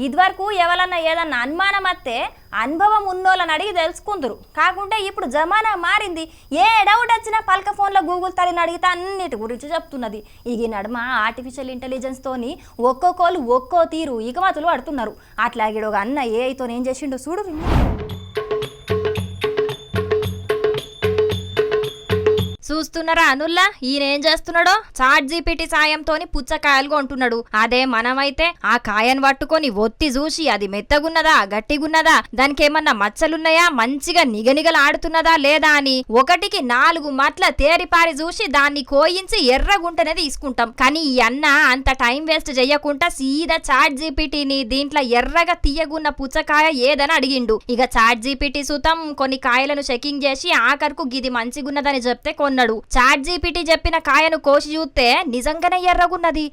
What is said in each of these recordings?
ఇదివరకు ఎవరన్నా ఏదన్నా అనుమానం వస్తే అనుభవం ఉన్నోళ్ళని అడిగి తెలుసుకుందరు. కాకుంటే ఇప్పుడు జమానా మారింది. ఏ డౌట్ వచ్చినా పలక ఫోన్లో గూగుల్ తల్లిని అడిగితే అన్నిటి గురించి చెప్తున్నది. ఈ నడుమ ఆర్టిఫిషియల్ ఇంటెలిజెన్స్ తోని ఒక్కొక్కరు ఒక్కో తీరు ఇకమతులు పడుతున్నారు. అట్లాగే ఒక అన్న ఏఐతో ఏం చేసిండో చూడు. చూస్తున్నారా అనుల్లా, ఈయన ఏం చేస్తున్నాడో చాట్ జీపీటీ సాయంతోని పుచ్చకాయలు కొంటున్నాడు. అదే మనమైతే ఆ కాయను పట్టుకొని ఒత్తి చూసి అది మెత్తగున్నదా గట్టిగున్నదా, దానికి ఏమన్నా మచ్చలున్నాయా, మంచిగా నిగనిగలు ఆడుతున్నదా లేదా అని 1కి 4 మట్ల తేరిపారి చూసి దాన్ని కోయించి ఎర్రగుంటనే తీసుకుంటాం. కానీ ఈ అన్న అంత టైం వేస్ట్ చెయ్యకుండా సీదా చాట్ జీపీటీని దీంట్లో ఎర్రగా తీయగున్న పుచ్చకాయ ఏదని అడిగిండు. ఇక చాట్ జీపీటీ సుతం కొన్ని కాయలను చెకింగ్ చేసి ఆఖరుకు గిది మంచిగున్నదని చెప్తే కొన్నాడు. చాట్ జీపీటీ చెప్పిన కాయను కోసి చూస్తే నిజంగానే ఎర్రగున్నది.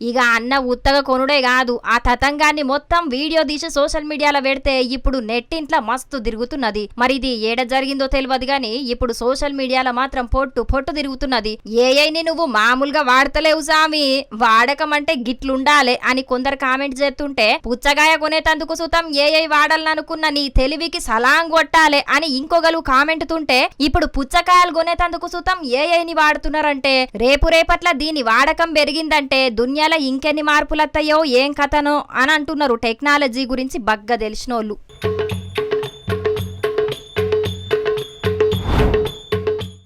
ఇక అన్న ఉత్తగా కొనుడే కాదు, ఆ తతంగాన్ని మొత్తం వీడియో తీసి సోషల్ మీడియాలో పెడితే ఇప్పుడు నెట్టింట్లో మస్తు తిరుగుతున్నది. మరి ఇది ఏడ జరిగిందో తెలియదు గాని ఇప్పుడు సోషల్ మీడియాలో మాత్రం పొట్టు తిరుగుతున్నది. ఏఐని నువ్వు మామూలుగా వాడతలేవు సామి, వాడకమంటే గిట్లుండాలే అని కొందరు కామెంట్ చేస్తుంటే, పుచ్చగాయ కొనేటందుకు సుతం ఏఐ వాడాలనుకున్న నీ తెలివికి సలాం కొట్టాలే అని ఇంకొకరు కామెంట్ తుంటే, ఇప్పుడు పుచ్చకాయలు కొనేటందుకు సుతం ఏఐని వాడుతున్నారంటే రేపట్ల దీని వాడకం పెరిగిందంటే దునియాలో ఇంకెన్ని మార్పులత్తయో ఏం కథనో అని అంటున్నారు టెక్నాలజీ గురించి బగ్గా తెలిసినోళ్ళు.